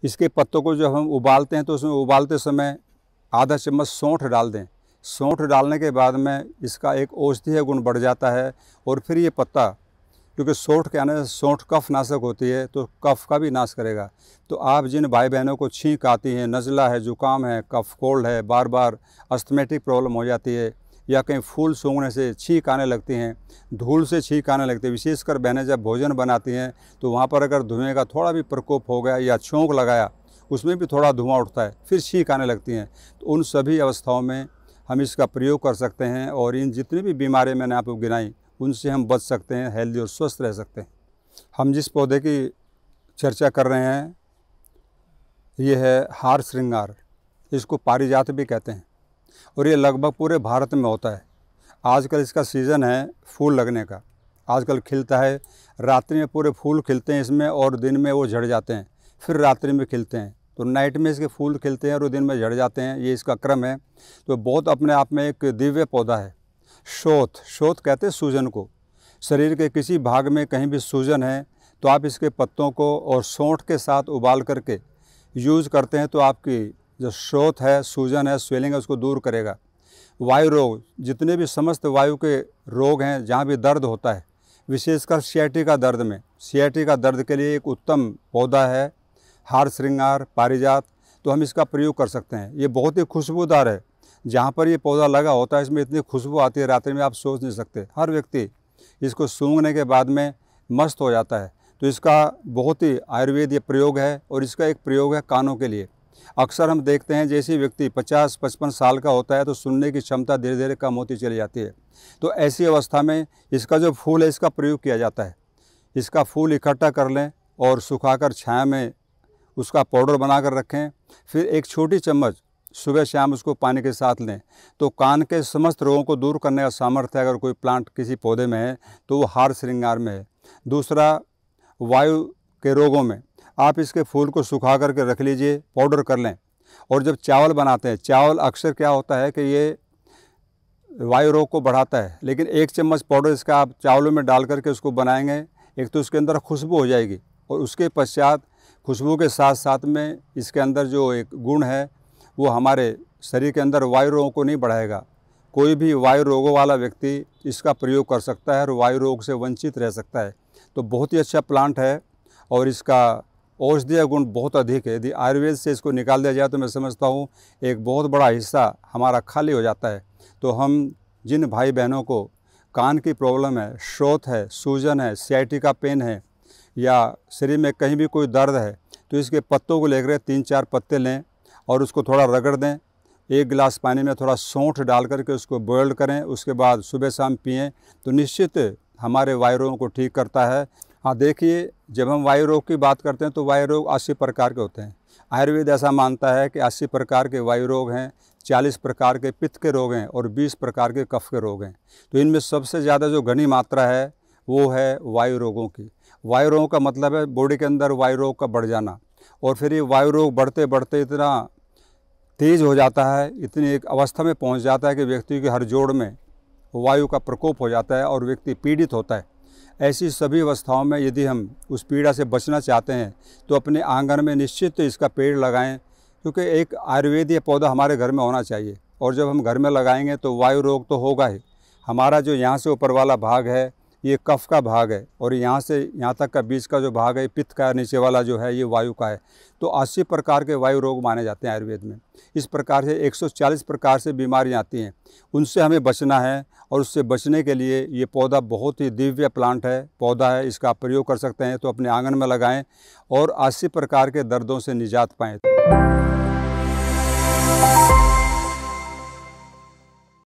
इसके पत्तों को जब हम उबालते हैं तो उसमें उबालते समय आधा चम्मच सौंठ डाल दें। सौंठ डालने के बाद में इसका एक औषधीय गुण बढ़ जाता है। और फिर ये पत्ता, क्योंकि सौंठ के आने से सौंठ कफ नाशक होती है तो कफ का भी नाश करेगा। तो आप जिन भाई बहनों को छींक आती है, नज़ला है, जुकाम है, कफ कोल्ड है, बार बार अस्थमेटिक प्रॉब्लम हो जाती है, या कहीं फूल सूंघने से छींक आने लगती हैं, धूल से छींक आने लगती है, विशेषकर बहनें जब भोजन बनाती हैं तो वहाँ पर अगर धुएँ का थोड़ा भी प्रकोप हो गया या छोंक लगाया, उसमें भी थोड़ा धुआं उठता है, फिर छींक आने लगती हैं, तो उन सभी अवस्थाओं में हम इसका प्रयोग कर सकते हैं। और इन जितनी भी बीमारियाँ मैंने आपको गिनाई उनसे हम बच सकते हैं, हेल्दी और स्वस्थ रह सकते हैं। हम जिस पौधे की चर्चा कर रहे हैं ये है हार श्रृंगार। इसको पारिजात भी कहते हैं और ये लगभग पूरे भारत में होता है। आजकल इसका सीज़न है फूल लगने का। आजकल खिलता है, रात्रि में पूरे फूल खिलते हैं इसमें और दिन में वो झड़ जाते हैं, फिर रात्रि में खिलते हैं। तो नाइट में इसके फूल खिलते हैं और दिन में झड़ जाते हैं, ये इसका क्रम है। तो बहुत अपने आप में एक दिव्य पौधा है। शोथ कहते हैं सूजन को। शरीर के किसी भाग में कहीं भी सूजन है तो आप इसके पत्तों को और सौंठ के साथ उबाल करके यूज़ करते हैं तो आपकी जो शोथ है, सूजन है, स्वेलिंग है, उसको दूर करेगा। वायु रोग, जितने भी समस्त वायु के रोग हैं, जहाँ भी दर्द होता है, विशेषकर सियाटिका दर्द में, सियाटिका दर्द के लिए एक उत्तम पौधा है हार श्रृंगार पारिजात। तो हम इसका प्रयोग कर सकते हैं। ये बहुत ही खुशबूदार है। जहाँ पर ये पौधा लगा होता है इसमें इतनी खुशबू आती है, रात्रि में आप सोच नहीं सकते। हर व्यक्ति इसको सूंघने के बाद में मस्त हो जाता है। तो इसका बहुत ही आयुर्वेद ये प्रयोग है। और इसका एक प्रयोग है कानों के लिए। अक्सर हम देखते हैं जैसे व्यक्ति 50-55 साल का होता है तो सुनने की क्षमता धीरे धीरे कम होती चली जाती है। तो ऐसी अवस्था में इसका जो फूल है इसका प्रयोग किया जाता है। इसका फूल इकट्ठा कर लें और सुखाकर छाया में उसका पाउडर बना कर रखें। फिर एक छोटी चम्मच सुबह शाम उसको पानी के साथ लें तो कान के समस्त रोगों को दूर करने का सामर्थ्य अगर कोई प्लांट किसी पौधे में है तो वो हार श्रृंगार में है। दूसरा, वायु के रोगों में आप इसके फूल को सुखा करके रख लीजिए, पाउडर कर लें। और जब चावल बनाते हैं, चावल अक्सर क्या होता है कि ये वायु रोग को बढ़ाता है, लेकिन 1 चम्मच पाउडर इसका आप चावलों में डाल करके उसको बनाएंगे, एक तो उसके अंदर खुशबू हो जाएगी और उसके पश्चात खुशबू के साथ साथ में इसके अंदर जो एक गुण है वो हमारे शरीर के अंदर वायु रोगों को नहीं बढ़ाएगा। कोई भी वायु रोगों वाला व्यक्ति इसका प्रयोग कर सकता है और वायु रोग से वंचित रह सकता है। तो बहुत ही अच्छा प्लांट है और इसका औषधीय गुण बहुत अधिक है। यदि आयुर्वेद से इसको निकाल दिया जाए तो मैं समझता हूँ एक बहुत बड़ा हिस्सा हमारा खाली हो जाता है। तो हम जिन भाई बहनों को कान की प्रॉब्लम है, शोथ है, सूजन है, सियाटिका पेन है या शरीर में कहीं भी कोई दर्द है तो इसके पत्तों को लेकर 3-4 पत्ते लें और उसको थोड़ा रगड़ दें। 1 गिलास पानी में थोड़ा सौंठ डाल करके उसको बॉयल करें, उसके बाद सुबह शाम पिएं तो निश्चित हमारे वायु रोगों को ठीक करता है। हाँ देखिए, जब हम वायु रोग की बात करते हैं तो वायु रोग 80 प्रकार के होते हैं। आयुर्वेद ऐसा मानता है कि 80 प्रकार के वायु रोग हैं, 40 प्रकार के पित्त के रोग हैं और 20 प्रकार के कफ के रोग हैं। तो इनमें सबसे ज़्यादा जो घनी मात्रा है वो है वायु रोगों की। वायु रोगों का मतलब है बॉडी के अंदर वायु रोग का बढ़ जाना। और फिर ये वायु रोग बढ़ते बढ़ते इतना तेज़ हो जाता है, इतनी एक अवस्था में पहुंच जाता है कि व्यक्ति के हर जोड़ में वायु का प्रकोप हो जाता है और व्यक्ति पीड़ित होता है। ऐसी सभी अवस्थाओं में यदि हम उस पीड़ा से बचना चाहते हैं तो अपने आंगन में निश्चित इसका पेड़ लगाएं, क्योंकि एक आयुर्वेदीय पौधा हमारे घर में होना चाहिए। और जब हम घर में लगाएंगे तो वायु रोग तो होगा ही। हमारा जो यहाँ से ऊपर वाला भाग है ये कफ का भाग है और यहाँ से यहाँ तक का बीच का जो भाग है पित्त का, नीचे वाला जो है ये वायु का है। तो 80 प्रकार के वायु रोग माने जाते हैं आयुर्वेद में। इस प्रकार से 140 प्रकार से बीमारियाँ आती हैं, उनसे हमें बचना है। और उससे बचने के लिए ये पौधा बहुत ही दिव्य प्लांट है, पौधा है, इसका प्रयोग कर सकते हैं। तो अपने आंगन में लगाएं और 80 प्रकार के दर्दों से निजात पाएँ।